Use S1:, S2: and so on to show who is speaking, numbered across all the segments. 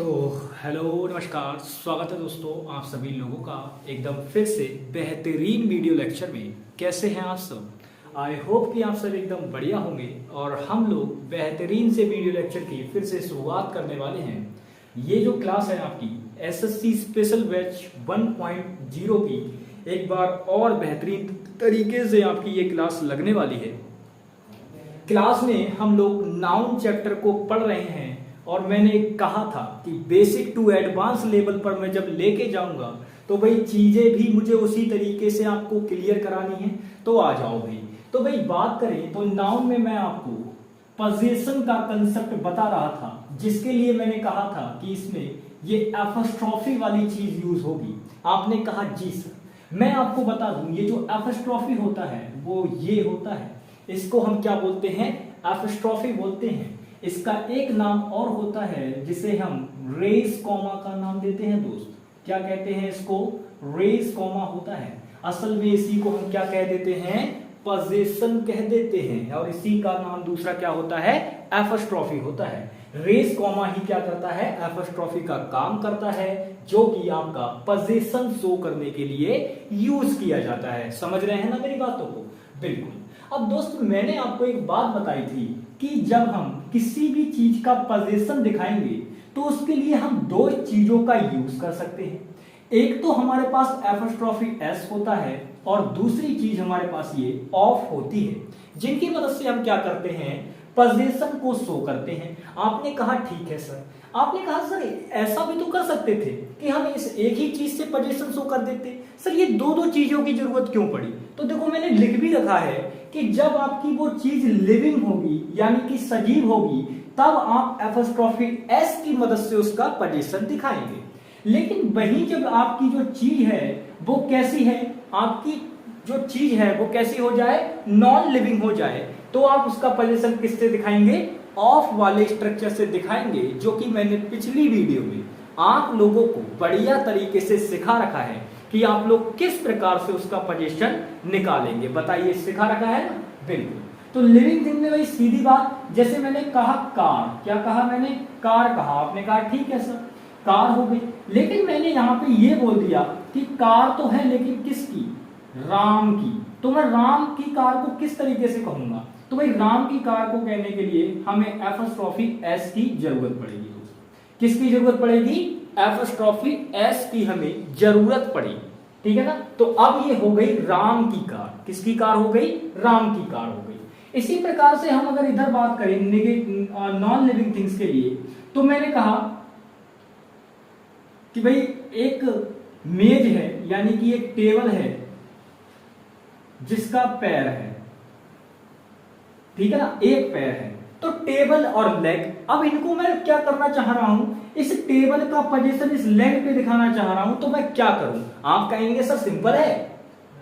S1: तो हेलो नमस्कार, स्वागत है दोस्तों आप सभी लोगों का एकदम फिर से बेहतरीन वीडियो लेक्चर में। कैसे हैं आप सब? आई होप कि आप सब एकदम बढ़िया होंगे और हम लोग बेहतरीन से वीडियो लेक्चर की फिर से शुरुआत करने वाले हैं। ये जो क्लास है आपकी एसएससी स्पेशल बैच 1.0 की एक बार और बेहतरीन तरीके से आपकी ये क्लास लगने वाली है। क्लास में हम लोग नाउन चैप्टर को पढ़ रहे हैं और मैंने कहा था कि बेसिक टू एडवांस लेवल पर मैं जब लेके जाऊंगा तो भाई चीजें भी मुझे उसी तरीके से आपको क्लियर करानी है। तो आ जाओ भाई। तो भाई बात करें तो नाउन में मैं आपको पोजीशन का कंसेप्ट बता रहा था, जिसके लिए मैंने कहा था कि इसमें ये एपोस्ट्रोफी वाली चीज यूज होगी। आपने कहा जी सर। मैं आपको बता दूं ये जो एपोस्ट्रोफी होता है वो ये होता है, इसको हम क्या बोलते हैं? एपोस्ट्रोफी बोलते हैं। इसका एक नाम और होता है जिसे हम रेस कॉमा का नाम देते हैं दोस्त। क्या कहते हैं इसको? रेस कॉमा होता है। असल में इसी को हम क्या कह देते हैं? पोजीशन कह देते हैं। और इसी का नाम दूसरा क्या होता है? एपोस्ट्रोफी होता है। रेस कॉमा ही क्या करता है? एपोस्ट्रोफी का काम करता है, जो कि आपका पोजीशन शो करने के लिए यूज किया जाता है। समझ रहे हैं ना मेरी बातों को? बिल्कुल। अब दोस्त मैंने आपको एक बात बताई थी कि जब हम किसी भी चीज का पोजीशन दिखाएंगे तो उसके लिए हम दो चीजों का यूज कर सकते हैं। एक तो हमारे पास एपोस्ट्रोफी एस होता है और दूसरी चीज हमारे पास ये ऑफ होती है, जिनकी मदद से हम क्या करते हैं? पोजीशन को शो करते हैं। आपने कहा ठीक है सर। आपने कहा सर ऐसा भी तो कर सकते थे कि हम इस एक ही चीज से पोजीशन शो कर देते। सर ये दो दो चीजों की जरूरत क्यों पड़ी? तो देखो मैंने लिख भी रखा है कि जब आपकी वो चीज लिविंग होगी यानी कि सजीव होगी तब आप एपोस्ट्रोफी एस की मदद से उसका पोजीशन दिखाएंगे। लेकिन वही जब आपकी जो चीज है वो कैसी है? आपकी जो चीज है वो कैसी हो जाए? नॉन लिविंग हो जाए, तो आप उसका पोजीशन किससे दिखाएंगे? ऑफ वाले स्ट्रक्चर से दिखाएंगे, जो कि मैंने पिछली वीडियो में आप लोगों को बढ़िया तरीके से सिखा रखा है कि आप लोग किस प्रकार से उसका पोजीशन निकालेंगे। बताइए, सिखा रखा है ना? बिल्कुल। तो लिविंग थिंग में भाई सीधी बात, जैसे मैंने कहा कार, क्या कहा मैंने? कार कहा। आपने कहा ठीक है सर, कार हो गई। लेकिन मैंने यहाँ पे ये बोल दिया कि कार तो है लेकिन किसकी? राम की। तो मैं राम की कार को किस तरीके से कहूंगा? तो भाई राम की कार को कहने के लिए हमें एपोस्ट्रोफी एस की जरूरत पड़ेगी। किसकी जरूरत पड़ेगी? एपोस्ट्रोफी एस की हमें जरूरत पड़ी। ठीक है ना? तो अब ये हो गई राम की कार। किसकी कार हो गई? राम की कार हो गई। इसी प्रकार से हम अगर इधर बात करें नॉन लिविंग थिंग्स के लिए, तो मैंने कहा कि भाई एक मेज है यानी कि एक टेबल है जिसका पैर है। ठीक है ना? एक पैर है। तो टेबल और लेग, अब इनको मैं क्या करना चाह रहा हूं? इस टेबल का पोजीशन इस लेग पे दिखाना चाह रहा हूं, तो मैं क्या करूं? आप कहेंगे सर सिंपल है,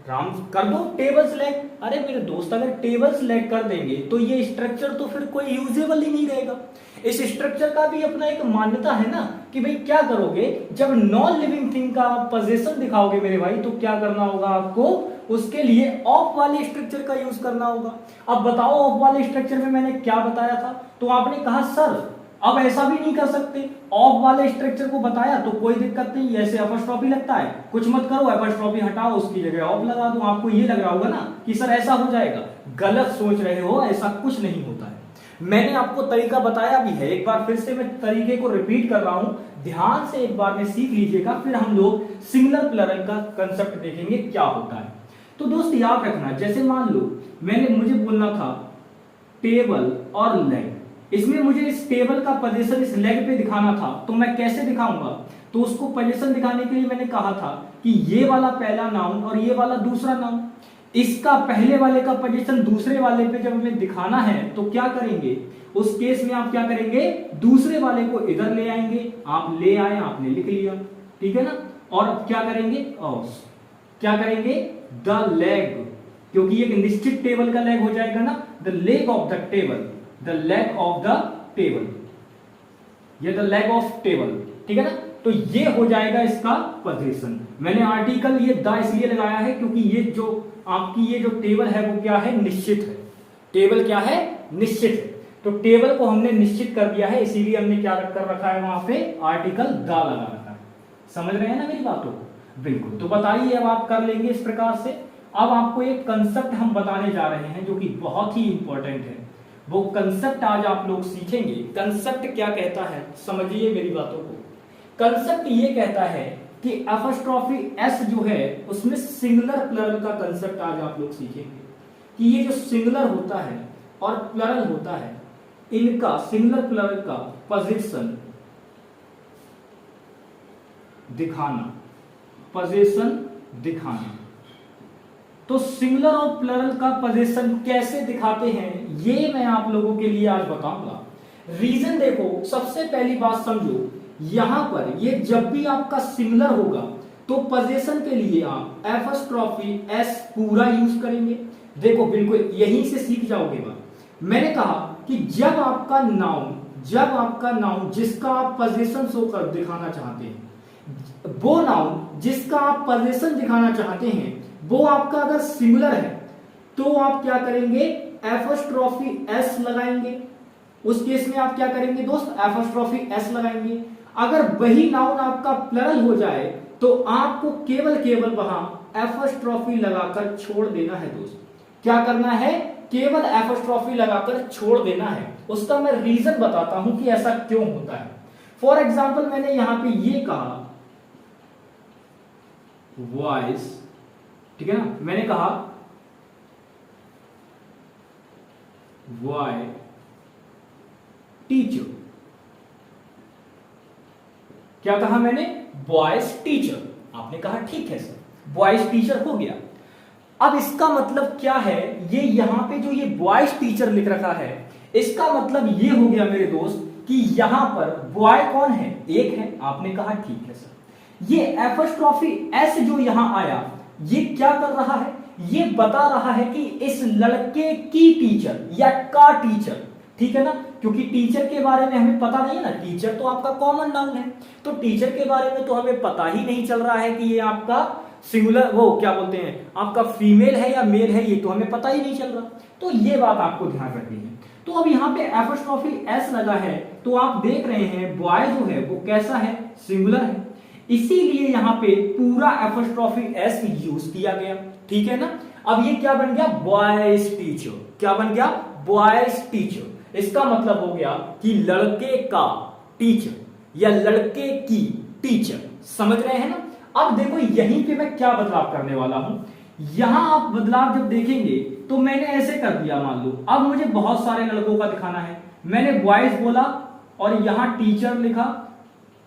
S1: राम कर दो टेबल्स लेग। अरे मेरे दोस्त, अगर टेबल्स लेग कर देंगे तो ये स्ट्रक्चर तो फिर कोई यूजेबल ही नहीं रहेगा। इस स्ट्रक्चर का भी अपना एक मान्यता है ना कि भाई क्या करोगे जब नॉन लिविंग थिंग का पोजीशन दिखाओगे मेरे भाई, तो क्या करना होगा आपको? उसके लिए ऑफ वाले स्ट्रक्चर का यूज करना होगा। अब बताओ ऑफ वाले स्ट्रक्चर में मैंने क्या बताया था? तो आपने कहा सर अब ऐसा भी नहीं कर सकते। ऑफ वाले स्ट्रक्चर को बताया तो कोई दिक्कत नहीं, ऐसे एपोस्ट्रोफी लगता है, कुछ मत करो, एपोस्ट्रोफी हटाओ, उसकी जगह ऑफ लगा दो। आपको ये लग रहा होगा ना कि सर ऐसा हो जाएगा। गलत सोच रहे हो, ऐसा कुछ नहीं होता है। मैंने आपको तरीका बताया भी है, एक बार फिर से मैं तरीके को रिपीट कर रहा हूं, ध्यान से एक बार में सीख लीजिएगा, फिर हम लोग सिंगुलर प्लूरल का कंसेप्ट देखेंगे क्या होता है। तो दोस्त याद रखना, जैसे मान लो मुझे बोलना था टेबल और लेग, इसमें मुझे इस टेबल का पोजीशन इस लेग पे दिखाना था, तो मैं कैसे दिखाऊंगा? तो उसको पोजीशन दिखाने के लिए मैंने कहा था कि ये वाला पहला नाउन और ये वाला दूसरा नाउन, इसका पहले वाले का पोजीशन दूसरे वाले पे जब हमें दिखाना है तो क्या करेंगे? उस केस में आप क्या करेंगे? दूसरे वाले को इधर ले आएंगे। आप ले आए, आपने लिख लिया, ठीक है ना? और क्या करेंगे? क्या करेंगे? द लेग, क्योंकि एक निश्चित टेबल का लेग हो जाएगा ना, the leg of the table, the leg of the table, ये द लेग ऑफ टेबल। ठीक है ना? तो ये हो जाएगा इसका पोजीशन। मैंने आर्टिकल ये द इसलिए लगाया है क्योंकि ये जो आपकी ये जो टेबल है वो क्या है? निश्चित है। टेबल क्या है? निश्चित है। तो टेबल को हमने निश्चित कर दिया है, इसीलिए हमने क्या कर रखा है वहां पे आर्टिकल द लगा रखा है। समझ रहे हैं ना मेरी बातों को? बिल्कुल। तो बताइए अब आप कर लेंगे इस प्रकार से। अब आपको एक कंसेप्ट हम बताने जा रहे हैं जो कि बहुत ही इंपॉर्टेंट है, वो कंसेप्ट आज आप लोग सीखेंगे। कंसेप्ट क्या कहता है समझिए मेरी बातों को। कंसेप्ट ये कहता है कि एपोस्ट्रोफी एस जो है उसमें सिंगुलर प्लरल का कंसेप्ट आज आप लोग सीखेंगे कि ये जो सिंगुलर होता है और प्लरल होता है, इनका सिंगुलर प्लरल का पोजीशन दिखाना, पोजीशन दिखाना। तो सिंगुलर और प्लरल का पोजीशन कैसे दिखाते हैं ये मैं आप लोगों के लिए आज बताऊंगा। रीजन देखो, सबसे पहली बात समझो, यहां पर ये जब भी आपका सिंगुलर होगा तो पोजीशन के लिए आप एपोस्ट्रोफी एस पूरा यूज करेंगे। देखो बिल्कुल यहीं से सीख जाओगे बात। मैंने कहा कि जब आपका नाउन जिसका आप पोजीशन शो कर दिखाना चाहते हैं, वो नाउन जिसका आप पोजीशन दिखाना चाहते हैं वो आपका अगर सिंगुलर है तो आप क्या करेंगे, एपोस्ट्रोफी एस लगाएंगे। उस केस में आप क्या करेंगे दोस्त, एपोस्ट्रोफी एस लगाएंगे। अगर वही नाउन आपका प्लरल हो जाए तो आपको केवल वहां एपोस्ट्रोफी लगाकर छोड़ देना है दोस्त। क्या करना है, केवल एपोस्ट्रोफी लगाकर छोड़ देना है। उसका मैं रीजन बताता हूं कि ऐसा क्यों होता है। फॉर एग्जाम्पल मैंने यहां पे ये कहा वॉइस, ठीक है ना, मैंने कहा वॉय टीचर। क्या कहा मैंने, बॉयज टीचर। आपने कहा ठीक है सर, बॉयज टीचर हो गया। अब इसका मतलब क्या है, ये यहां पे जो ये बॉयज टीचर लिख रखा है इसका मतलब ये हो गया मेरे दोस्त कि यहां पर बॉय कौन है, एक है। आपने कहा ठीक है सर। ये एपोस्ट्रोफी एस जो यहां आया ये क्या कर रहा है, ये बता रहा है कि इस लड़के की टीचर या का टीचर, ठीक है ना, क्योंकि टीचर के बारे में हमें पता नहीं है ना, टीचर तो आपका कॉमन नाउन है, तो टीचर के बारे में तो हमें पता ही नहीं चल रहा है कि ये आपका सिंगुलर वो क्या बोलते हैं आपका फीमेल है या मेल है, ये तो हमें पता ही नहीं चल रहा। तो ये बात आपको ध्यान रखनी है। तो अब यहाँ पे एपोस्ट्रोफी एस लगा है तो आप देख रहे हैं बॉय जो है वो कैसा है, सिंगुलर है, इसीलिए यहाँ पे पूरा एपोस्ट्रोफी एस यूज किया गया, ठीक है ना। अब ये क्या बन गया, बॉयज टीचर। क्या बन गया, बॉयज टीचर। इसका मतलब हो गया कि लड़के का टीचर या लड़के की टीचर। समझ रहे हैं ना। अब देखो यहीं पे मैं क्या बदलाव करने वाला हूं, यहां आप बदलाव जब देखेंगे तो मैंने ऐसे कर दिया, मान लो अब मुझे बहुत सारे लड़कों का दिखाना है, मैंने बॉयज बोला और यहां टीचर लिखा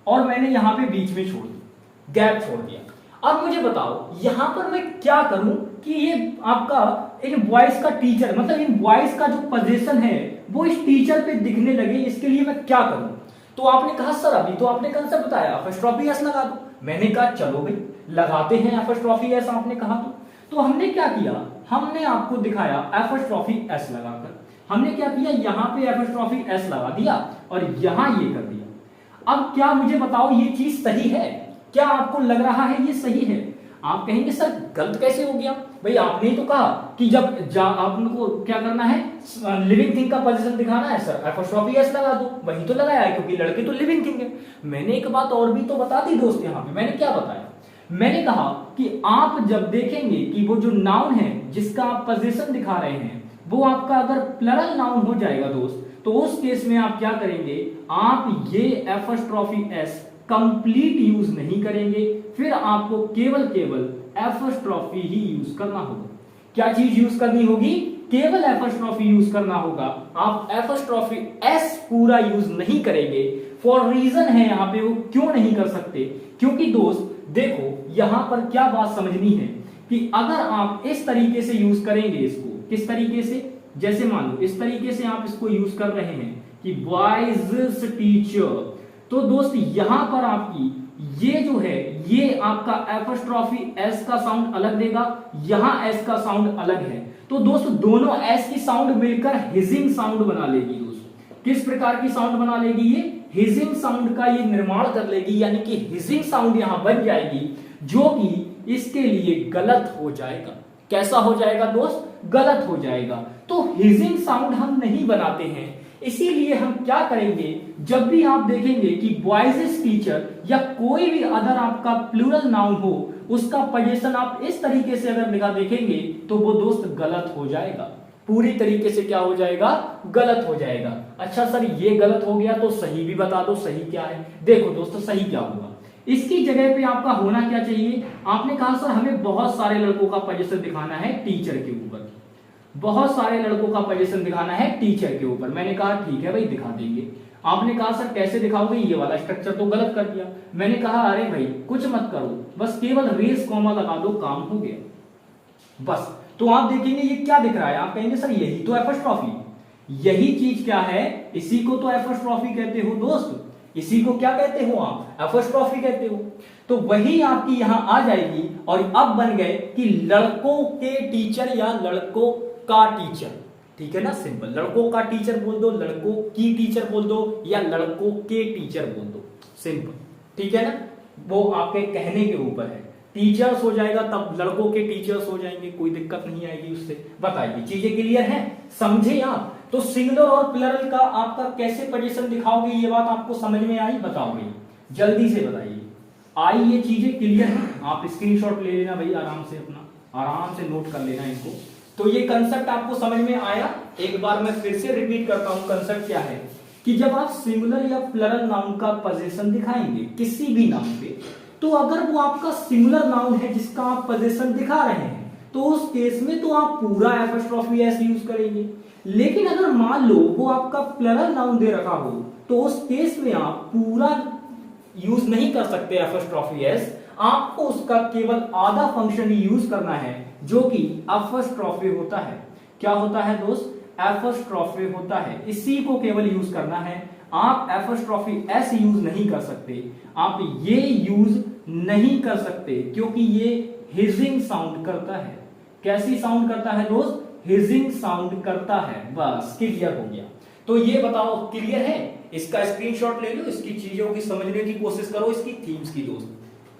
S1: और मैंने यहां पे बीच में छोड़ दिया, गैप छोड़ दिया। अब मुझे बताओ यहां पर मैं क्या करूं कि ये आपका इन बॉयज का टीचर मतलब इन बॉयज का जो पोजीशन है वो इस टीचर पे दिखने लगे, इसके लिए मैं क्या करूं। तो आपने कहा सर अभी तो आपने कंसेप्ट बताया एपोस्ट्रोफी एस लगा दो। मैंने कहा चलो भाई लगाते हैं एपोस्ट्रोफी एस, आपने कहा तो हमने क्या किया, हमने आपको दिखाया एपोस्ट्रोफी एस लगाकर। हमने क्या किया, यहां पे एपोस्ट्रोफी एस लगा दिया और यहां ये कर दिया। अब क्या मुझे बताओ ये चीज सही है, क्या आपको लग रहा है ये सही है। आप कहेंगे सर गलत कैसे हो गया, भाई आपने ही तो कहा कि जब आपको क्या करना है, लिविंग थिंग का पोजीशन दिखाना है सर एपोस्ट्रोफी एस लगा दो। वही तो लगाया है क्योंकि लड़के तो लिविंग थिंग है। मैंने एक बात और भी तो बता दी दोस्त, यहाँ पे मैंने क्या बताया, मैंने कहा कि आप जब देखेंगे कि वो जो नाउन है जिसका आप पोजीशन दिखा रहे हैं वो आपका अगर प्लरल नाउन हो जाएगा दोस्त, तो उस केस में आप क्या करेंगे, आप ये एपोस्ट्रोफी एस कंप्लीट यूज नहीं करेंगे, फिर आपको केवल एपोस्ट्रोफी ही यूज करना होगा। क्या चीज यूज करनी होगी, केवल एपोस्ट्रोफी यूज करना होगा। आप एपोस्ट्रोफी एस पूरा यूज नहीं करेंगे। फॉर रीजन है यहाँ पे वो क्यों नहीं कर सकते, क्योंकि दोस्त देखो यहां पर क्या बात समझनी है कि अगर आप इस तरीके से यूज करेंगे इसको, किस तरीके से, जैसे मान लो इस तरीके से आप इसको यूज कर रहे हैं कि बॉयज टीचर, तो दोस्त यहां पर आपकी ये जो है ये आपका एपोस्ट्रोफी एस का साउंड अलग देगा, यहां एस का साउंड अलग है, तो दोस्त दोनों एस की साउंड मिलकर हिजिंग साउंड बना लेगी। दोस्त किस प्रकार की साउंड बना लेगी, ये हिजिंग साउंड का ये निर्माण कर लेगी, यानी कि हिजिंग साउंड यहां बन जाएगी जो कि इसके लिए गलत हो जाएगा। कैसा हो जाएगा दोस्त, गलत हो जाएगा। तो हिजिंग साउंड हम नहीं बनाते हैं, इसीलिए हम क्या करेंगे, जब भी आप देखेंगे कि बॉयज टीचर या कोई भी अदर आपका प्लूरल नाउन हो, उसका पोजीशन आप इस तरीके से अगर लिखा देखेंगे तो वो दोस्त गलत हो जाएगा, पूरी तरीके से क्या हो जाएगा, गलत हो जाएगा। अच्छा सर ये गलत हो गया तो सही भी बता दो, सही क्या है। देखो दोस्तों सही क्या होगा, इसकी जगह पे आपका होना क्या चाहिए, आपने कहा सर हमें बहुत सारे लड़कों का पोजीशन दिखाना है टीचर के ऊपर, बहुत सारे लड़कों का पोजीशन दिखाना है टीचर के ऊपर। मैंने कहा ठीक है भाई दिखा देंगे। आपने कहा सर कैसे दिखाओगे, ये वाला स्ट्रक्चर तो गलत कर दिया। मैंने कहा अरे भाई कुछ मत करो, बस केवल रेस कॉमा लगा दो, काम हो गया बस। तो आप देखेंगे ये क्या दिख रहा है, आप कहेंगे सर यही तो एपोस्ट्रोफी, यही चीज क्या है, इसी को तो एपोस्ट्रोफी कहते हो दोस्त, इसी को क्या कहते हो आप, एपोस्ट्रोफी कहते हो। तो वही आपकी यहां आ जाएगी और अब बन गए कि लड़कों के टीचर या लड़कों का टीचर, ठीक है ना, सिंपल। लड़कों का टीचर बोल दो, लड़कों की टीचर बोल दो, या लड़कों के टीचर बोल दो, सिंपल, ठीक है ना, वो आपके कहने के ऊपर है। टीचर्स हो जाएगा तब लड़कों के टीचर्स हो जाएंगे, कोई दिक्कत नहीं आएगी उससे। बताइए चीजें क्लियर हैं, समझे आप। तो सिंगुलर और प्लरल का आपका कैसे पोजीशन दिखाओगे, ये बात आपको समझ में आई, बताओगे जल्दी से बताइए। आई ये चीजें क्लियर हैं, आप स्क्रीनशॉट ले लेना भाई, आराम से अपना आराम से नोट कर लेना इनको। तो ये कंसेप्ट आपको समझ में आया, एक बार मैं फिर से रिपीट करता हूं कंसेप्ट क्या है, कि जब आप सिंगुलर या प्लरल नाउन का पोजीशन दिखाएंगे किसी भी नाउन पे, तो अगर वो आपका सिंगुलर नाउन है जिसका आप पोजीशन दिखा रहे हैं, तो उस केस में तो आप पूरा एपोस्ट्रोफी एस यूज करेंगे। लेकिन अगर मान लो वो आपका प्लरल नाउन दे रखा हो, तो उस केस में आप पूरा यूज नहीं कर सकते एपोस्ट्रोफी एस, आपको उसका केवल आधा फंक्शन ही यूज करना है, जो कि एपोस्ट्रोफी होता है। क्या होता है दोस्त, एपोस्ट्रोफी होता है, इसी को केवल यूज करना है। आप एपोस्ट्रोफी एस यूज नहीं कर सकते, आप ये यूज नहीं कर सकते, क्योंकि ये हिजिंग साउंड करता है। कैसी साउंड करता है दोस्त, हिजिंग साउंड करता है। बस क्लियर हो गया। तो ये बताओ क्लियर है, इसका स्क्रीनशॉट ले लो, इसकी चीजों की समझने की कोशिश करो, इसकी थीम्स की दोस्त,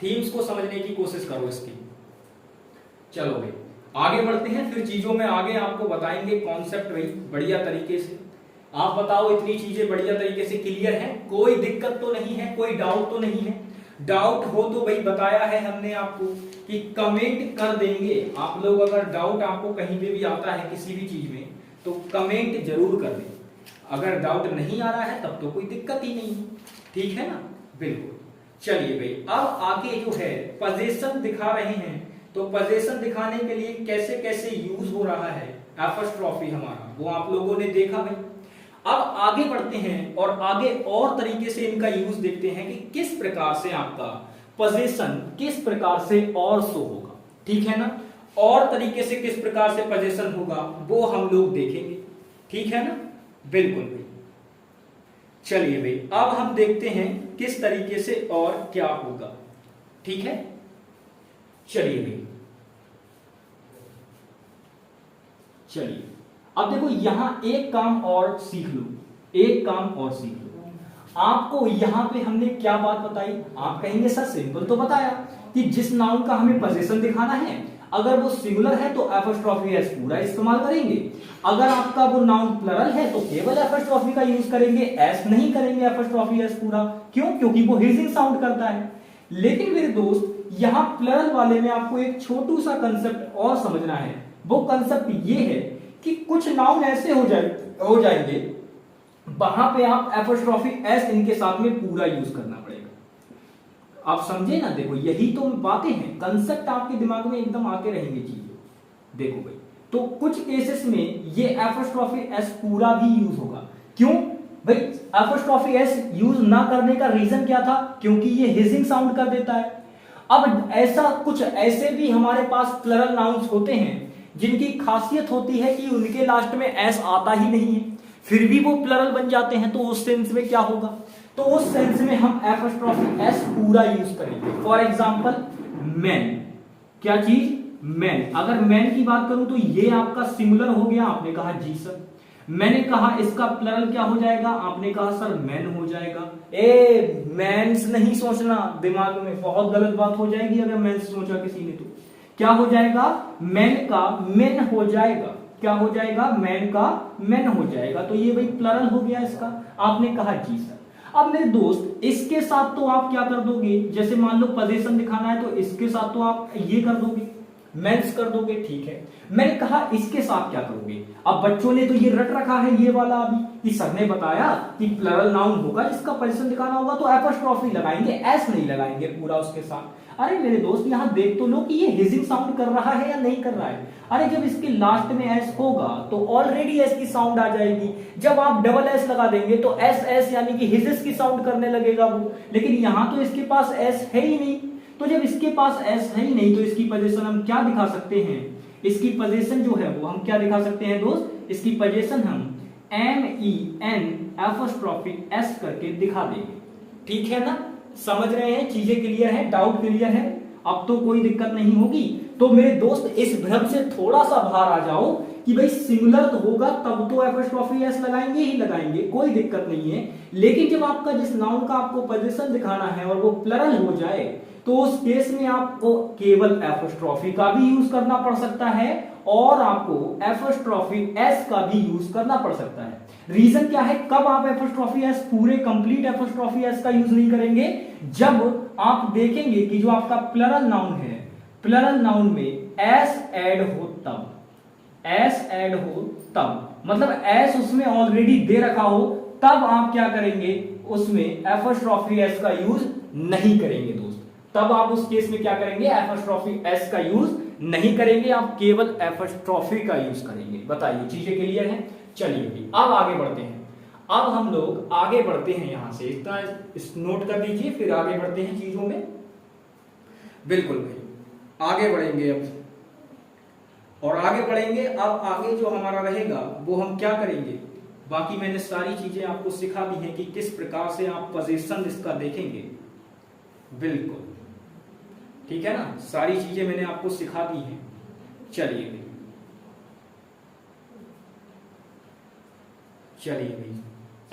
S1: थीम्स को समझने की कोशिश करो इसकी। चलो भाई आगे बढ़ते हैं, फिर चीजों में आगे आपको बताएंगे कॉन्सेप्ट भाई बढ़िया तरीके से। आप बताओ इतनी चीजें बढ़िया तरीके से क्लियर है, कोई दिक्कत तो नहीं है, कोई डाउट तो नहीं है। डाउट हो तो भाई बताया है हमने आपको कि कमेंट कर देंगे आप लोग। अगर डाउट आपको कहीं पे भी आता है किसी भी चीज में तो कमेंट जरूर कर दें। अगर डाउट नहीं आ रहा है तब तो कोई दिक्कत ही नहीं, ठीक है ना, बिल्कुल। चलिए भाई अब आगे जो है पोजीशन दिखा रहे हैं, तो पोजीशन दिखाने के लिए कैसे कैसे यूज हो रहा है एपोस्ट्रोफी हमारा, वो आप लोगों ने देखा भाई। अब आगे बढ़ते हैं और आगे और तरीके से इनका यूज देखते हैं कि किस प्रकार से आपका पोजीशन किस प्रकार से और शो होगा, ठीक है ना, और तरीके से किस प्रकार से पोजीशन होगा वो हम लोग देखेंगे, ठीक है ना, बिल्कुल भाई। चलिए भाई अब हम देखते हैं किस तरीके से और क्या होगा, ठीक है। चलिए भाई चलिए अब देखो यहां एक काम और सीख लो, एक काम और सीख लो। आपको यहां पे हमने क्या बात बताई, आप कहेंगे सर सिंपल तो बताया कि जिस नाउन का हमें पोजीशन दिखाना है, अगर वो सिंगुलर है तो एपोस्ट्रोफी एस पूरा इस्तेमाल करेंगे, अगर आपका वो नाउन प्लरल है तो केवल एपोस्ट्रोफी का यूज करेंगे, एस नहीं करेंगे एपोस्ट्रोफी एस पूरा। क्यों, क्योंकि वो हिजिंग साउंड करता है। लेकिन मेरे दोस्त यहां प्लरल वाले में आपको एक छोटू सा कंसेप्ट और समझना है। वो कंसेप्ट ये है कि कुछ नाउन ऐसे हो जाएंगे वहां पे आप एपोस्ट्रोफी एस इनके साथ में पूरा यूज करना पड़ेगा। आप समझे ना, देखो यही तो बातें हैं, कंसेप्ट आपके दिमाग में एकदम आके रहेंगे चीजें। देखो भाई तो कुछ केसेस में ये एपोस्ट्रोफी एस पूरा भी यूज होगा। क्यों भाई, एपोस्ट्रोफी एस यूज ना करने का रीजन क्या था, क्योंकि ये हिजिंग साउंड कर देता है। अब ऐसा कुछ ऐसे भी हमारे पास प्लरल नाउन्स होते हैं जिनकी खासियत होती है कि उनके लास्ट में एस आता ही नहीं है, फिर भी वो प्लरल बन जाते हैं। तो उस सेंस में क्या होगा, तो उस सेंस में हम एपोस्ट्रोफी एस पूरा यूज करेंगे। फॉर एग्जांपल मैन, क्या चीज, मैन। अगर मैन की बात करूं तो ये आपका सिंगुलर हो गया, आपने कहा जी सर। मैंने कहा इसका प्लरल क्या हो जाएगा, आपने कहा सर मैन हो जाएगा। ए मैन्स नहीं सोचना दिमाग में, बहुत गलत बात हो जाएगी अगर मैन्स सोचा किसी ने तो। क्या हो जाएगा, मैन का मेन हो जाएगा। क्या हो जाएगा, मैन का मैन हो जाएगा। तो ये भाई प्लरल हो गया इसका। आपने कहा जी सर। अब मेरे दोस्त इसके साथ तो आप क्या कर दोगे, जैसे मान लो पोजीशन दिखाना है तो इसके साथ तो आप ये कर दोगे, मेंस कर दोगे, ठीक है। मैंने कहा इसके साथ क्या करोगे। अब बच्चों ने तो ये रट रखा है ये वाला अभी कि सर ने बताया कि प्लरल नाउन होगा जिसका पोजीशन दिखाना होगा तो एपोस्ट्रोफी लगाएंगे, एस नहीं लगाएंगे पूरा उसके साथ। अरे मेरे दोस्त यहां देख तो लो कि ये हिजिंग साउंड कर रहा है या नहीं कर रहा है। अरे जब इसके लास्ट में एस होगा तो ऑलरेडी एस की साउंड आ जाएगी। जब आप डबल एस लगा देंगे तो एस एस यानी कि हिजिस की साउंड करने लगेगा वो, लेकिन यहां तो इसके पास एस है ही नहीं। तो जब इसके पास एस है ही नहीं तो इसकी पोजीशन हम क्या दिखा सकते हैं, इसकी पोजीशन जो है वो हम क्या दिखा सकते हैं दोस्त, इसकी पोजीशन हम MEN एपोस्ट्रोफी S करके दिखा देंगे। ठीक है ना, समझ रहे हैं, चीजें क्लियर है, डाउट क्लियर है, अब तो कोई दिक्कत नहीं होगी। तो मेरे दोस्त इस भ्रम से थोड़ा सा बाहर आ जाओ कि भाई सिंगुलर तो होगा तब तो एपोस्ट्रोफी एस लगाएंगे ही लगाएंगे, कोई दिक्कत नहीं है। लेकिन जब आपका जिस नाउन का आपको पोजीशन दिखाना है और वो प्लरल हो जाए तो उस केस में आपको केवल एपोस्ट्रोफी का भी यूज करना पड़ सकता है और आपको एपोस्ट्रोफी एस का भी यूज करना पड़ सकता है। रीजन क्या है, कब आप एपोस्ट्रोफी एस पूरे कंप्लीट एपोस्ट्रोफी एस का यूज नहीं करेंगे, जब आप देखेंगे कि जो आपका प्लरल नाउन है, प्लरल नाउन में एस ऐड हो तब, एस ऐड हो तब, मतलब एस उसमें ऑलरेडी दे रखा हो, तब आप क्या करेंगे, उसमें एपोस्ट्रोफी एस का यूज नहीं करेंगे दोस्त। तब आप उस केस में क्या करेंगे, एपोस्ट्रोफी एस का यूज नहीं करेंगे, आप केवल एपोस्ट्रोफी का यूज करेंगे। बताइए चीजें क्लियर हैं। चलिए अब आगे बढ़ते हैं। अब हम लोग आगे बढ़ते हैं, यहां से इतना इस नोट कर लीजिए, फिर आगे बढ़ते हैं चीजों में। बिल्कुल भाई आगे बढ़ेंगे अब, और आगे बढ़ेंगे। अब आगे जो हमारा रहेगा वो हम क्या करेंगे, बाकी मैंने सारी चीजें आपको सिखा दी हैं कि किस प्रकार से आप पोजीशन इसका देखेंगे। बिल्कुल ठीक है ना, सारी चीजें मैंने आपको सिखा दी हैं। चलिए भाई, चलिए भाई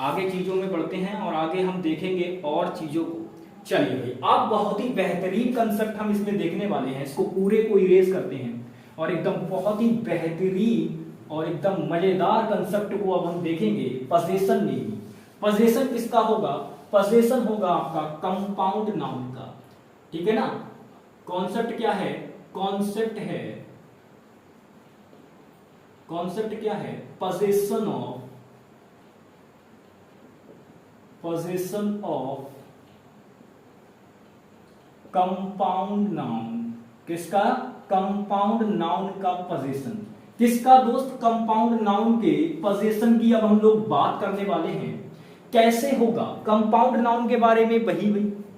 S1: आगे चीजों में बढ़ते हैं और आगे हम देखेंगे और चीजों को। चलिए भाई, अब बहुत ही बेहतरीन कंसेप्ट हम इसमें देखने वाले हैं, इसको पूरे को इरेज करते हैं और एकदम बहुत ही बेहतरीन और एकदम मजेदार कंसेप्ट को अब हम देखेंगे पोजीशन में ही। पोजीशन किसका होगा, पोजीशन होगा आपका कंपाउंड नाउन का। ठीक है ना, कॉन्सेप्ट क्या है, कॉन्सेप्ट है, कॉन्सेप्ट क्या है, position of, position of compound noun. किसका, कंपाउंड नाउन का पोजीशन। किसका दोस्त, कंपाउंड नाउन के पोजीशन की अब हम लोग बात करने वाले हैं। कैसे होगा, कंपाउंड नाउन के बारे में वही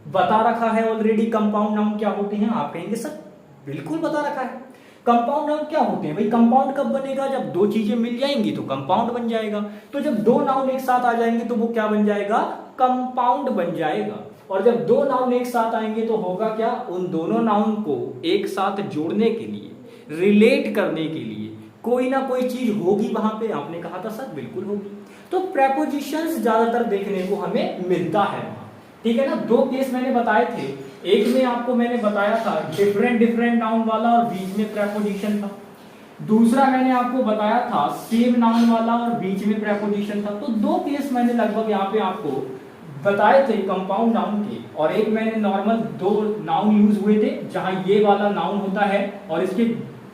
S1: बता रखा है ऑलरेडी। कंपाउंड नाउन क्या होते हैं, आप कहेंगे सर बिल्कुल बता रखा है। कंपाउंड नाउन क्या होते हैं भाई, कंपाउंड कब बनेगा, जब दो चीजें मिल जाएंगी तो कंपाउंड बन जाएगा। तो जब दो नाउन एक साथ आ जाएंगे तो वो क्या बन जाएगा, कंपाउंड बन जाएगा। और जब दो नाउन एक साथ आएंगे तो होगा क्या, उन दोनों नाउन को एक साथ जोड़ने के लिए, रिलेट करने के लिए कोई ना कोई चीज होगी वहां पे। आपने कहा था सर बिल्कुल होगी। तो प्रेपोजिशंस ज्यादातर देखने को हमें मिलता है वहां। ठीक है ना, दो केस मैंने बताए थे, एक में आपको मैंने बताया था डिफरेंट नाउन वाला और बीच में प्रेपोजिशन था। दूसरा मैंने आपको बताया था सेम नाउन वाला और बीच में प्रेपोजिशन था। तो दो केस मैंने लगभग यहाँ पे आपको बताए थे कंपाउंड नाउन के, और एक मैंने नॉर्मल दो नाउन यूज हुए थे जहां ये वाला नाउन होता है और इसके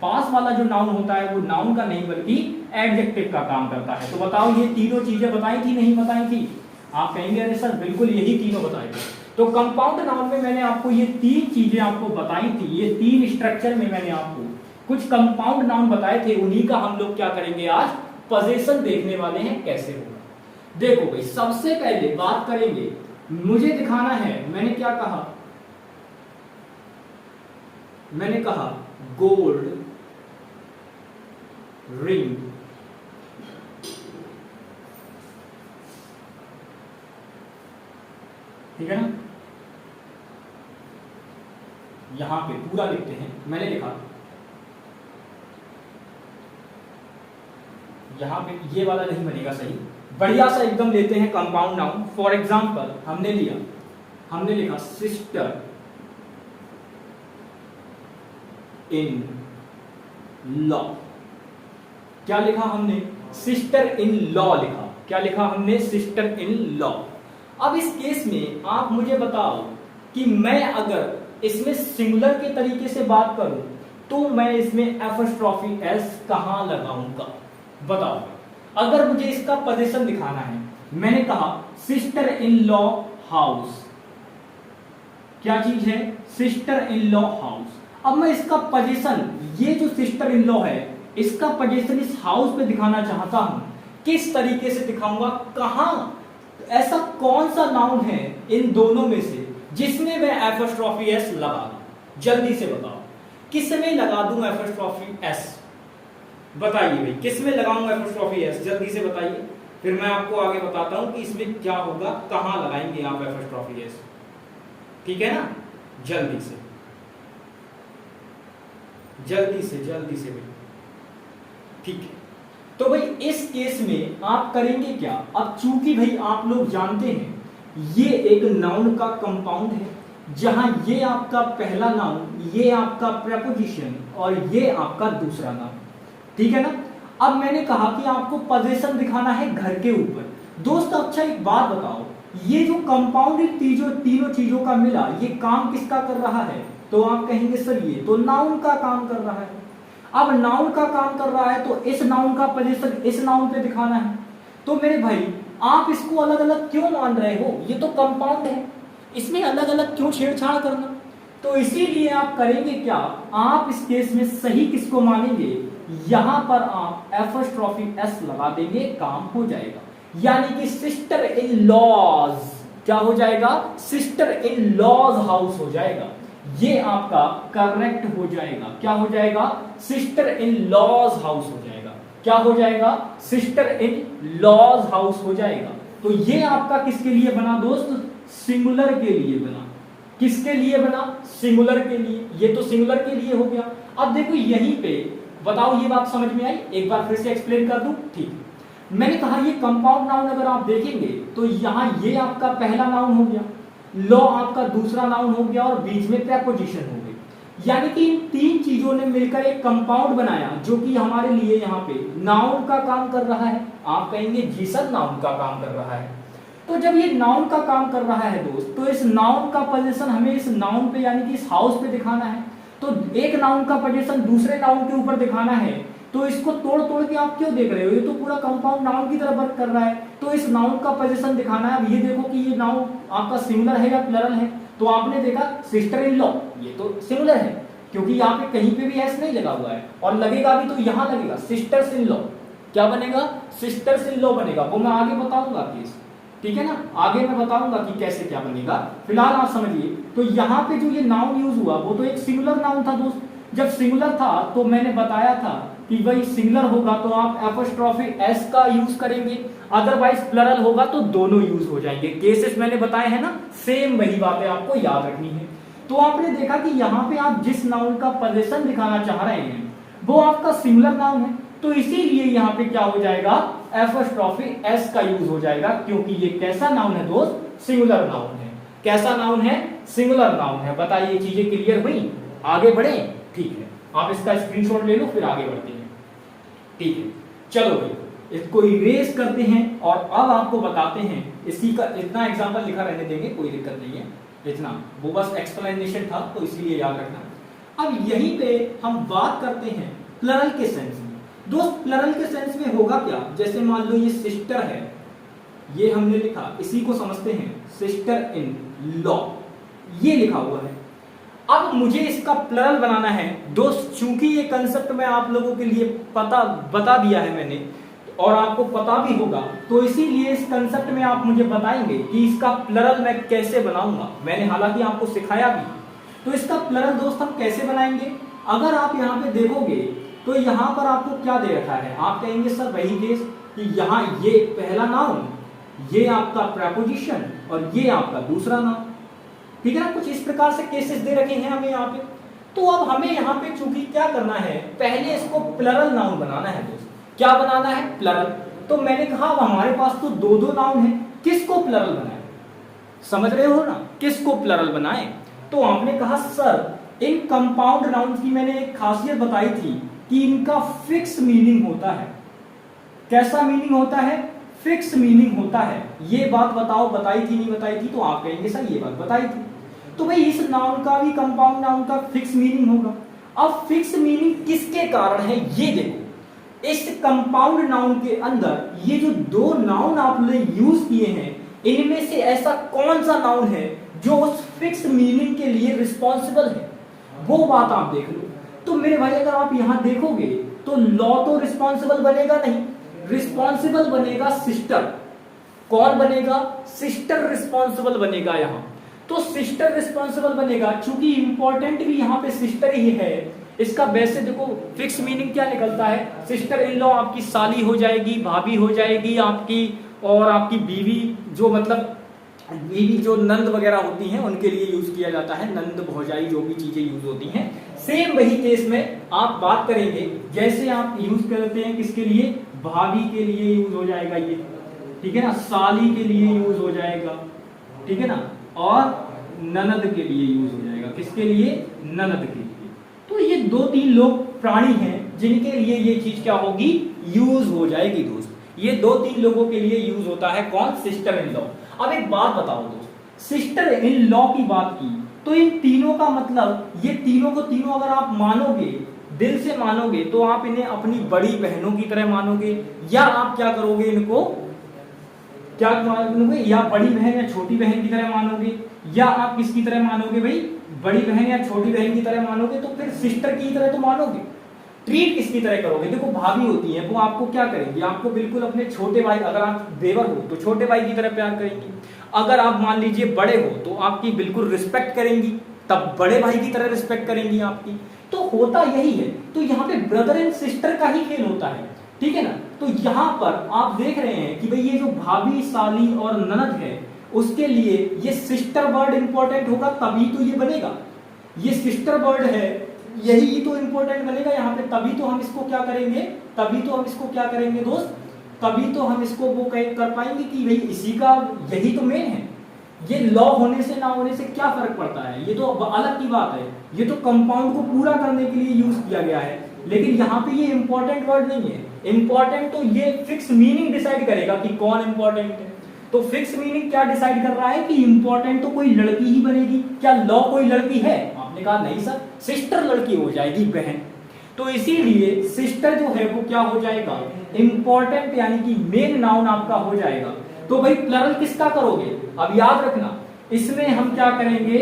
S1: पास वाला जो नाउन होता है वो नाउन का नहीं बल्कि एडजेक्टिव का काम करता है। तो बताओ ये तीनों चीजें बताई थी नहीं बताई थी, आप कहेंगे अरे सर बिल्कुल यही तीनों बताए थे। तो कंपाउंड नाउन में मैंने आपको ये तीन चीजें आपको बताई थी, ये तीन स्ट्रक्चर में मैंने आपको कुछ कंपाउंड नाउन बताए थे, उन्हीं का हम लोग क्या करेंगे आज, पोजीशन देखने वाले हैं कैसे होगा। देखो भाई सबसे पहले बात करेंगे, मुझे दिखाना है, मैंने क्या कहा, मैंने कहा गोल्ड रिंग, ठीक है ना, यहां पे पूरा लिखते हैं। मैंने लिखा यहां पे ये वाला नहीं बनेगा सही, बढ़िया सा एकदम लेते हैं कंपाउंड नाउन। फॉर एग्जांपल हमने लिखा सिस्टर इन लॉ। क्या लिखा हमने? सिस्टर इन लॉ लिखा। क्या लिखा हमने? Sister in law. अब इस केस में आप मुझे बताओ कि मैं अगर इसमें सिंगुलर के तरीके से बात करूं तो मैं इसमें एपॉस्ट्रोफी एस कहां लगाऊंगा? बताओ। अगर मुझे इसका पोजीशन दिखाना है, मैंने कहा सिस्टर इन लॉ हाउस, क्या चीज है? Sister in law house. अब मैं इसका पोजीशन, ये जो सिस्टर इन लॉ है, इसका पोजीशन इस हाउस पे दिखाना चाहता हूं। किस तरीके से दिखाऊंगा? कहां? ऐसा कौन सा नाउन है इन दोनों में से जिसमें मैं एपॉस्ट्रोफी एस लगा दूं? जल्दी से बताओ, किस में लगा दूं एपॉस्ट्रोफी एस? बताइए भाई, किस में लगाऊंगा एपॉस्ट्रोफी एस? जल्दी से बताइए, फिर मैं आपको आगे बताता हूं कि इसमें क्या होगा, कहां लगाएंगे आप एपॉस्ट्रोफी एस। ठीक है ना? जल्दी से भाई। ठीक है, तो भाई इस केस में आप करेंगे क्या? अब चूंकि भाई आप लोग जानते हैं ये एक नाउन का कंपाउंड है, जहां ये आपका पहला नाउन, ये आपका प्रेपोजिशन और ये आपका दूसरा नाउन। ठीक है ना? अब मैंने कहा कि आपको पोजीशन दिखाना है घर के ऊपर। दोस्त अच्छा एक बात बताओ, ये जो कंपाउंड तीनों चीजों का मिला, ये काम किसका कर रहा है? तो आप कहेंगे सर ये तो नाउन का काम कर रहा है। अब नाउन का काम कर रहा है तो इस नाउन का पोजीशन इस नाउन पे दिखाना है। तो मेरे भाई आप इसको अलग अलग क्यों मान रहे हो? ये तो कंपाउंड है, इसमें अलग अलग क्यों छेड़छाड़ करना? तो इसीलिए आप करेंगे क्या? आप इस केस में सही किसको मानेंगे? यहां पर आप एपॉस्ट्रोफी एस लगा देंगे, काम हो जाएगा। यानी कि सिस्टर इन लॉज क्या हो जाएगा? सिस्टर इन लॉज हाउस हो जाएगा। ये आपका करेक्ट हो जाएगा। क्या हो जाएगा? सिस्टर इन लॉज हाउस हो जाएगा। क्या हो जाएगा? सिस्टर इन लॉज हाउस हो जाएगा। तो ये आपका किसके लिए बना दोस्त? सिंगुलर के लिए बना। किसके लिए बना? सिंगुलर के लिए। ये तो सिंगुलर के लिए हो गया। अब देखो यहीं पे बताओ, ये बात समझ में आई? एक बार फिर से एक्सप्लेन कर दूं? ठीक है, मैंने कहा ये कंपाउंड नाउन अगर आप देखेंगे तो यहां ये आपका पहला नाउन हो गया, लॉ आपका दूसरा नाउन हो गया और बीच में प्रेपोजिशन हो गई। यानी कि इन तीन चीजों ने मिलकर एक कंपाउंड बनाया जो कि हमारे लिए यहाँ पे नाउन का काम कर रहा है। आप कहेंगे जी सर नाउन का काम कर रहा है। तो जब ये नाउन का काम कर रहा है दोस्त, तो इस नाउन का पोजीशन हमें इस नाउन पे यानी कि इस हाउस पे दिखाना है। तो एक नाउन का पोजीशन दूसरे नाउन के ऊपर दिखाना है, तो इसको तोड़ तोड़ के आप क्यों देख रहे हो? ये तो पूरा कंपाउंड नाउन की तरह वर्क कर रहा है। तो इस नाउन का पोजीशन दिखाना है। अब ये देखो कि ये नाउन आपका सिंगुलर है या प्लरल है? तो आपने देखा सिस्टर इन लॉ, ये तो सिंगुलर है क्योंकि यहाँ पे कहीं पे भी एस नहीं लगा हुआ है, और लगेगा भी तो यहाँ लगेगा सिस्टर्स इन लॉ। क्या बनेगा? सिस्टर्स इन लॉ बनेगा। वो मैं आगे बताऊंगा केस, ठीक है ना? आगे मैं बताऊंगा कि कैसे क्या बनेगा। फिलहाल आप समझिए, तो यहाँ पे जो ये नाउन यूज हुआ वो तो एक सिंगुलर नाउन था दोस्त। जब सिंगुलर था तो मैंने बताया था कि भाई सिंगुलर होगा तो आप एपॉस्ट्रोफी एस का यूज करेंगे, अदरवाइज प्लरल होगा तो दोनों यूज हो जाएंगे। केसेस मैंने बताए हैं ना, सेम वही बातें आपको याद रखनी है। तो आपने देखा कि यहाँ पे आप जिस नाउन का पोजीशन दिखाना चाह रहे हैं वो आपका सिंगुलर नाउन है, तो इसीलिए यहाँ पे क्या हो जाएगा? एपॉस्ट्रोफी एस का यूज हो जाएगा, क्योंकि ये कैसा नाउन है दोस्त? सिंगुलर नाउन है। कैसा नाउन है? सिंगुलर नाउन है। बताइए चीजें क्लियर हुई? आगे बढ़े? ठीक है, आप इसका स्क्रीनशॉट ले लो, फिर आगे बढ़ते हैं। ठीक है, चलो भाई इसको इरेज करते हैं और अब आपको बताते हैं। इसी का इतना एग्जांपल लिखा रहने देंगे, कोई दिक्कत नहीं है, इतना वो बस एक्सप्लेनेशन था तो इसीलिए याद रखना। अब यहीं पे हम बात करते हैं प्लरल के सेंस में। दोस्त प्लरल के सेंस में होगा क्या? जैसे मान लो ये सिस्टर है, ये हमने लिखा, इसी को समझते हैं सिस्टर इन लॉ, ये लिखा हुआ है। अब मुझे इसका प्लरल बनाना है दोस्त। चूंकि ये कंसेप्ट मैं आप लोगों के लिए बता दिया है मैंने, और आपको पता भी होगा, तो इसीलिए इस कंसेप्ट में आप मुझे बताएंगे कि इसका प्लरल मैं कैसे बनाऊंगा। मैंने हालांकि आपको सिखाया भी, तो इसका प्लरल दोस्त हम कैसे बनाएंगे? अगर आप यहाँ पे देखोगे तो यहाँ पर आपको क्या दे रखा है? आप कहेंगे सर वही केस कि यहाँ ये पहला नाउन, ये आपका प्रेपोजिशन और ये आपका दूसरा नाउन, ठीक है ना? कुछ इस प्रकार से केसेस दे रखे हैं हमें यहाँ पे। तो अब हमें यहाँ पे चूंकि क्या करना है, पहले इसको प्लरल नाउन बनाना है दोस्त। क्या बनाना है? प्लरल। तो मैंने कहा अब हमारे पास तो दो दो नाउन है, किसको प्लरल बनाए? समझ रहे हो ना, किसको प्लरल बनाए? तो आपने कहा सर इन कंपाउंड नाउन्स की मैंने एक खासियत बताई थी कि इनका फिक्स मीनिंग होता है। कैसा मीनिंग होता है? फिक्स मीनिंग होता है। ये बात बताओ, बताई थी नहीं बताई थी? तो आप कहेंगे सर ये बात बताई थी। तो भाई इस नाउन का भी कंपाउंड नाउन का फिक्स मीनिंग होगा। अब फिक्स मीनिंग किसके कारण है ये देखो, इस कंपाउंड नाउन के अंदर ये जो दो नाउन आपने यूज किए हैं, इनमें से ऐसा कौन सा नाउन है जो उस फिक्स मीनिंग के लिए रिस्पॉन्सिबल है, वो बात आप देख लो। तो मेरे भाई अगर आप यहां देखोगे तो लॉ तो रिस्पॉन्सिबल बनेगा नहीं, रिस्पॉन्सिबल बनेगा सिस्टर। कौन बनेगा? सिस्टर रिस्पॉन्सिबल बनेगा यहां। तो सिस्टर रिस्पॉन्सिबल बनेगा, चूंकि इंपॉर्टेंट भी यहां पे सिस्टर ही है। इसका वैसे देखो फिक्स मीनिंग क्या निकलता है? सिस्टर इन लॉ आपकी साली हो जाएगी, भाभी हो जाएगी आपकी, और आपकी बीवी, जो मतलब बीवी जो नंद वगैरह होती हैं उनके लिए यूज किया जाता है, नंद भौजाई जो भी चीजें यूज होती हैं। सेम वही केस में आप बात करेंगे जैसे आप यूज करते हैं किसके लिए? भाभी के लिए यूज हो जाएगा ये, ठीक है ना, साली के लिए यूज हो जाएगा, ठीक है ना, और ननद के लिए यूज हो जाएगा। किसके लिए? ननद के लिए। तो ये दो तीन लोग प्राणी हैं जिनके लिए ये चीज क्या होगी? यूज हो जाएगी दोस्त। ये दो तीन लोगों के लिए यूज होता है कौन? Sister in law. अब एक बात बताओ दोस्त, सिस्टर इन लॉ की बात की तो इन तीनों का मतलब, ये तीनों को तीनों अगर आप मानोगे, दिल से मानोगे, तो आप इन्हें अपनी बड़ी बहनों की तरह मानोगे, या आप क्या करोगे? इनको क्या मानोगे? या बड़ी बहन या छोटी बहन की तरह मानोगे, या आप किसकी तरह मानोगे भाई? बड़ी बहन या छोटी बहन की तरह मानोगे। तो फिर सिस्टर की तरह तो मानोगे। ट्रीट किसकी तरह करोगे? देखो भाभी होती है, वो आपको क्या करेंगी? आपको बिल्कुल अपने छोटे भाई, अगर आप देवर हो तो छोटे भाई की तरह प्यार करेंगी, अगर आप मान लीजिए बड़े हो तो आपकी बिल्कुल रिस्पेक्ट करेंगी, तब बड़े भाई की तरह रिस्पेक्ट करेंगी आपकी। तो होता यही है। तो यहाँ पे ब्रदर एंड सिस्टर का ही खेल होता है, ठीक है ना। तो यहाँ पर आप देख रहे हैं कि भाई ये जो भाभी, साली और ननद है, उसके लिए ये सिस्टर वर्ड इंपॉर्टेंट होगा, तभी तो ये बनेगा। ये सिस्टर वर्ड है, यही तो इंपॉर्टेंट बनेगा यहाँ पे, तभी तो हम इसको क्या करेंगे? तभी तो हम इसको क्या करेंगे दोस्त? तभी तो हम इसको वो कर पाएंगे कि भाई इसी का यही तो मेन है। ये लॉ होने से ना होने से क्या फर्क पड़ता है? ये तो अलग की बात है, ये तो कंपाउंड को पूरा करने के लिए यूज किया गया है। लेकिन यहाँ पे ये इंपॉर्टेंट वर्ड नहीं है। इंपॉर्टेंट तो ये फिक्स मीनिंग डिसाइड करेगा कि कौन इंपॉर्टेंट है। तो फिक्स मीनिंग क्या डिसाइड कर रहा है कि इंपॉर्टेंट तो कोई लड़की ही बनेगी। क्या लॉ कोई लड़की है? आपने कहा नहीं सर, सिस्टर लड़की हो जाएगी, बहन। तो इसीलिए सिस्टर जो है वो क्या हो जाएगा? इंपॉर्टेंट, यानी कि मेन नाउन आपका हो जाएगा। तो भाई प्लरल किसका करोगे? अब याद रखना, इसमें हम क्या करेंगे?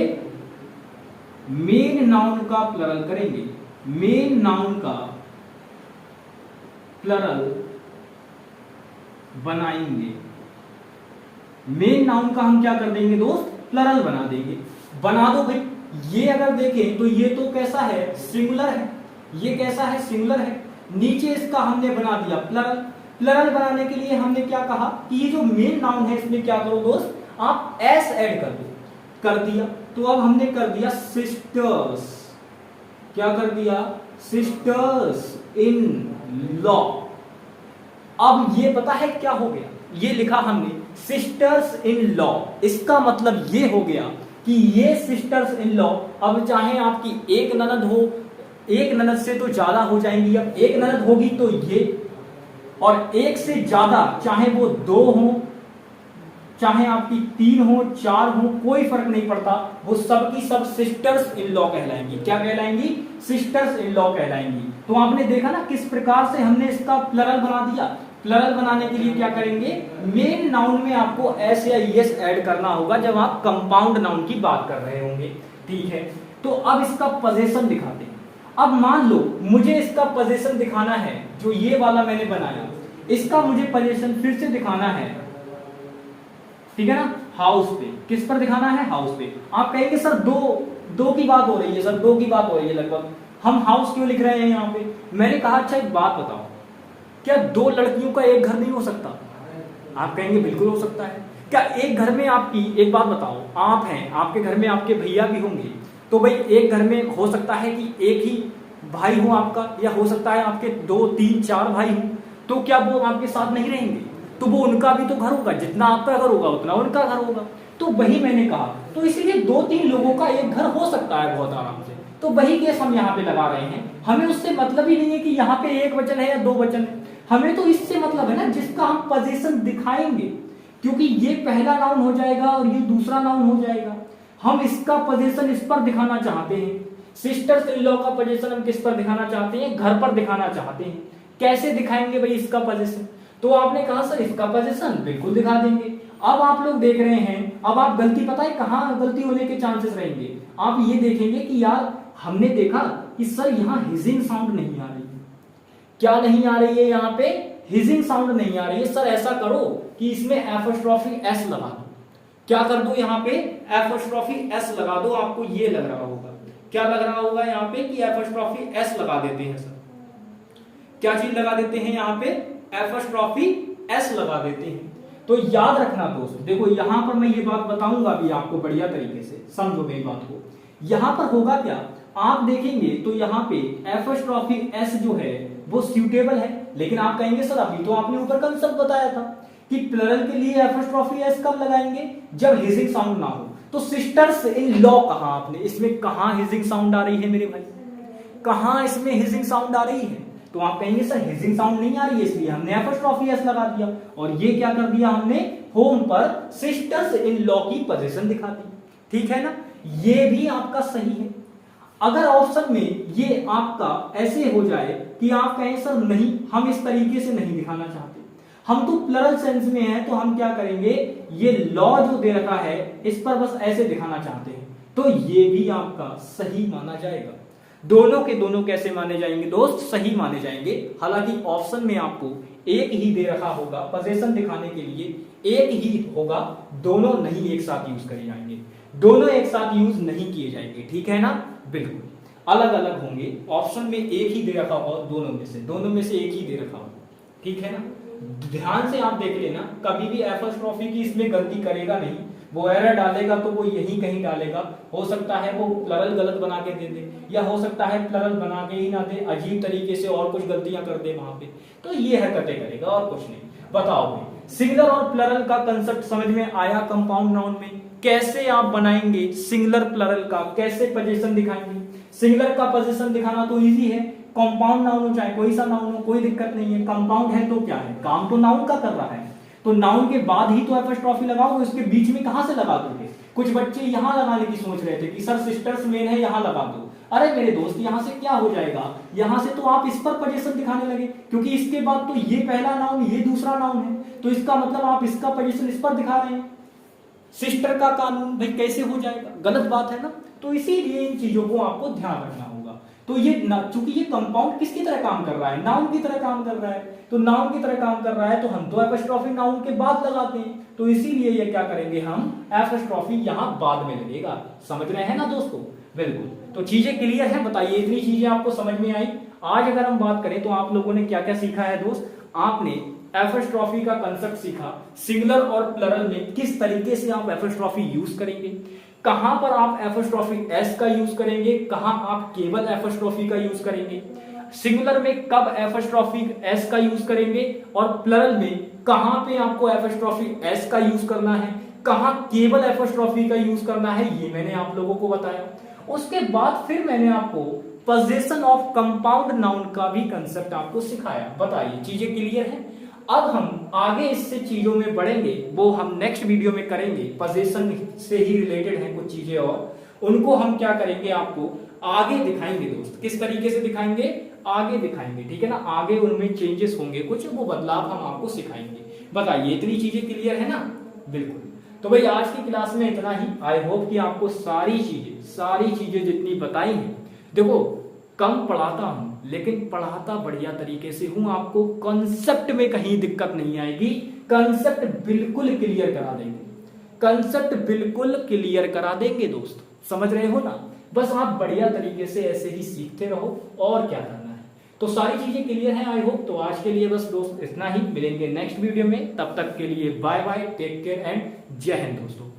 S1: मेन नाउन का प्लरल करेंगे। मेन नाउन का प्लरल बनाएंगे। मेन नाउन का हम क्या कर देंगे दोस्त? प्लरल बना देंगे। बना दो भाई। ये अगर देखें तो ये तो कैसा है? सिंगुलर है। ये कैसा है? सिंगुलर है। नीचे इसका हमने बना दिया प्लरल। प्लरल बनाने के लिए हमने क्या कहा कि ये जो मेन नाउन है इसमें क्या करो दोस्त? आप एस ऐड कर दो। कर दिया। तो अब हमने कर दिया सिस्टर्स। क्या कर दिया? Sisters in law. अब ये पता है क्या हो गया? ये लिखा हमने सिस्टर्स इन लॉ। इसका मतलब ये हो गया कि ये सिस्टर्स इन लॉ, अब चाहे आपकी एक ननद हो, एक ननद से तो ज्यादा हो जाएंगी, अब एक ननद होगी तो ये, और एक से ज्यादा, चाहे वो दो हो, चाहे आपकी तीन हो, चार हो, कोई फर्क नहीं पड़ता, वो सब की सब सिस्टर्स इन लॉ कहलाएंगी। क्या कहलाएंगी? Sisters in law कहलाएंगी। तो आपने देखा ना किस प्रकार से हमने इसका प्लरल बना दिया। प्लरल बनाने के लिए क्या करेंगे? मेन नाउन में आपको एस या ईएस ऐड करना होगा जब आप कंपाउंड नाउन की बात कर रहे होंगे, ठीक है। तो अब इसका पोजीशन दिखाते हैं। अब मान लो मुझे इसका पोजीशन दिखाना है, जो ये वाला मैंने बनाया, इसका मुझे पोजीशन फिर से दिखाना है, ठीक है ना, हाउस पे। किस पर दिखाना है? हाउस पे। आप कहेंगे सर दो की बात हो रही है, सर दो की बात हो रही है, लगभग हम हाउस क्यों लिख रहे हैं यहाँ पे? मैंने कहा अच्छा एक बात बताओ, क्या दो लड़कियों का एक घर नहीं हो सकता? आप कहेंगे बिल्कुल हो सकता है। क्या एक घर में आपकी, एक बात बताओ, आप हैं, आपके घर में आपके भैया भी होंगे, तो भाई एक घर में हो सकता है कि एक ही भाई हो आपका, या हो सकता है आपके दो तीन चार भाई हो, तो क्या वो आपके साथ नहीं रहेंगे? तो वो उनका भी तो घर होगा, जितना आपका घर होगा उतना उनका घर होगा। तो वही मैंने कहा, तो इसीलिए दो तीन लोगों का एक घर हो सकता है बहुत आराम से। तो वही केस हम यहाँ पे लगा रहे हैं। हमें उससे मतलब ही नहीं है कि यहाँ पे एक वचन है या दो वचन है। हमें तो इससे मतलब है ना जिसका हम पोजीशन दिखाएंगे, क्योंकि ये पहला नाउन हो जाएगा और ये दूसरा नाउन हो जाएगा। हम इसका पोजीशन इस पर दिखाना चाहते हैं। सिस्टर्स इन लॉ का पोजीशन हम किस पर दिखाना चाहते हैं? घर पर दिखाना चाहते हैं। कैसे दिखाएंगे भाई इसका पोजीशन? तो आपने कहा सर इसका पोजीशन बिल्कुल दिखा देंगे। अब आप लोग देख रहे हैं, अब आप गलती पता है कहां गलती होने के चांसेस रहेंगे? आप ये देखेंगे कि यार हमने देखा कि सर यहाँ हिजिंग साउंड नहीं आ रही है। क्या नहीं आ रही है? यहाँ पे हिजिंग साउंड नहीं आ रही है। सर ऐसा करो कि इसमें एपोस्ट्रोफी एस लगा दो। क्या कर दो? यहाँ पे एपोस्ट्रोफी एस लगा दो। आपको ये लग रहा होगा, क्या लग रहा होगा यहाँ पे कि एपोस्ट्रोफी एस लगा देते हैं। सर क्या चीज लगा देते हैं? यहाँ पे एपोस्ट्रोफी एस लगा देते हैं। तो याद रखना दोस्त, देखो यहां पर मैं ये बात बताऊंगा भी आपको बढ़िया तरीके से, समझो मेरी बात को। यहां पर होगा क्या, आप देखेंगे तो यहाँ पे एपोस्ट्रोफी एस जो है वो सूटेबल है, लेकिन आप कहेंगे सर अभी तो आपने ऊपर कंसेप्ट बताया था कि प्लरल के लिए एपोस्ट्रोफी एस कब लगाएंगे? जब हिजिंग साउंड ना हो। तो सिस्टर्स इन लॉ कहा आपने, इसमें कहां हिजिंग साउंड आ रही है मेरे भाई? कहां इसमें हिजिंग साउंड आ रही है? तो आप कहेंगे सर हिजिंग साउंड नहीं आ रही है इसलिए हमने एपोस्ट्रोफी एस लगा दिया। और ये क्या कर दिया हमने? होम पर सिस्टर्स इन लॉ की पोजीशन दिखा दी। ठीक है ना? ये भी आपका सही है। अगर ऑप्शन में ये आपका ऐसे हो जाए कि आप कहें सर नहीं हम इस तरीके से नहीं दिखाना चाहते, हम तो प्लरल सेंस में है, तो हम क्या करेंगे? ये लॉ जो दे रखा है इस पर बस ऐसे दिखाना चाहते हैं, तो ये भी आपका सही माना जाएगा। दोनों के दोनों कैसे माने जाएंगे दोस्त? सही माने जाएंगे। हालांकि ऑप्शन में आपको एक ही दे रखा होगा, पोजीशन दिखाने के लिए एक ही होगा, दोनों नहीं एक साथ यूज करे जाएंगे, दोनों एक साथ यूज नहीं किए जाएंगे। ठीक है ना? बिल्कुल अलग अलग होंगे। ऑप्शन में एक ही दे रखा होगा, दोनों में से एक ही दे रखा होगा। ठीक है ना? ध्यान से आप देख लेना, कभी भी एपोस्ट्रोफी की इसमें गलती करेगा नहीं। वो एरर डालेगा तो वो यही कहीं डालेगा। हो सकता है वो प्लरल गलत बना के दे दे, या हो सकता है प्लरल बना के ही ना दे, अजीब तरीके से और कुछ गलतियां कर दे वहां पे। तो ये हरकतें करेगा और कुछ नहीं। बताओ भाई, सिंगुलर और प्लरल का कंसेप्ट समझ में आया? कंपाउंड नाउन में कैसे आप बनाएंगे सिंगुलर प्लरल का, कैसे पोजीशन दिखाएंगे? सिंगुलर का पोजीशन दिखाना तो इजी है। कंपाउंड नाउन हो चाहे कोई सा नाउन हो, कोई दिक्कत नहीं है। कंपाउंड है तो क्या है, काम तो नाउन का कर रहा है, तो नाउन के बाद ही तो एपोस्ट्रोफी लगाओ। इसके बीच में कहां से लगा दोगे? कुछ बच्चे यहां लगाने की सोच रहे थे कि सर सिस्टर्स मेन है यहां लगा दो। अरे मेरे दोस्त यहां से क्या हो जाएगा, यहां से तो आप इस पर पोजीशन दिखाने लगे, क्योंकि इसके बाद तो ये पहला नाउन ये दूसरा नाउन है, तो इसका मतलब आप इसका पोजीशन इस पर दिखा रहे हैं। सिस्टर का कानून भाई कैसे हो जाएगा? गलत बात है ना? तो इसीलिए इन चीजों को आपको ध्यान रखना होगा। तो ये चूंकि ये कंपाउंड किसकी तरह काम कर रहा है? नाउन की तरह काम कर रहा है। तो नाउन की तरह काम कर रहा है तो हम तो एपोस्ट्रोफी नाउन के बाद लगाते हैं, तो इसीलिए ये क्या करेंगे हम, एपोस्ट्रोफी यहां बाद में लगेगा। समझ रहे हैं ना दोस्तों? बिल्कुल। तो चीजें क्लियर है? बताइए इतनी चीजें आपको समझ में आई? आज अगर हम बात करें तो आप लोगों ने क्या क्या सीखा है दोस्त? आपने एपोस्ट्रोफी का कंसेप्ट सीखा, सिंगुलर और प्लरल में किस तरीके से आप एपोस्ट्रोफी यूज करेंगे, कहां पर आप एपोस्ट्रोफी एस का यूज करेंगे, कहां आप केवल एपोस्ट्रोफी का यूज करेंगे, सिंगुलर में कब एपोस्ट्रोफी एस का यूज करेंगे, और प्लरल में कहां पे आपको एपोस्ट्रोफी एस का यूज करना है, कहां केवल एपोस्ट्रोफी का यूज करना है, ये मैंने आप लोगों को बताया। उसके बाद फिर मैंने आपको पोजीशन ऑफ कंपाउंड नाउन का भी कंसेप्ट आपको सिखाया। बताइए चीजें क्लियर है? अब हम आगे इससे चीजों में बढ़ेंगे, वो हम नेक्स्ट वीडियो में करेंगे। पोजीशन से ही रिलेटेड है कुछ चीजें और उनको हम क्या करेंगे आपको आगे दिखाएंगे दोस्त। किस तरीके से दिखाएंगे? आगे दिखाएंगे। ठीक है ना? आगे उनमें चेंजेस होंगे कुछ, वो बदलाव हम आपको सिखाएंगे। बताइए इतनी चीजें क्लियर है ना? बिल्कुल। तो भाई आज की क्लास में इतना ही। आई होप कि आपको सारी चीजें जितनी बताई हैं, देखो कम पढ़ाता हूं लेकिन पढ़ाता बढ़िया तरीके से हूं। आपको कॉन्सेप्ट में कहीं दिक्कत नहीं आएगी, कंसेप्ट बिल्कुल क्लियर करा देंगे, कंसेप्ट बिल्कुल क्लियर करा देंगे दोस्त। समझ रहे हो ना? बस आप बढ़िया तरीके से ऐसे ही सीखते रहो और क्या करना है। तो सारी चीजें क्लियर हैं आई होप। तो आज के लिए बस दोस्त इतना ही, मिलेंगे नेक्स्ट वीडियो में। तब तक के लिए bye bye, take care and Jai Hind दोस्तों।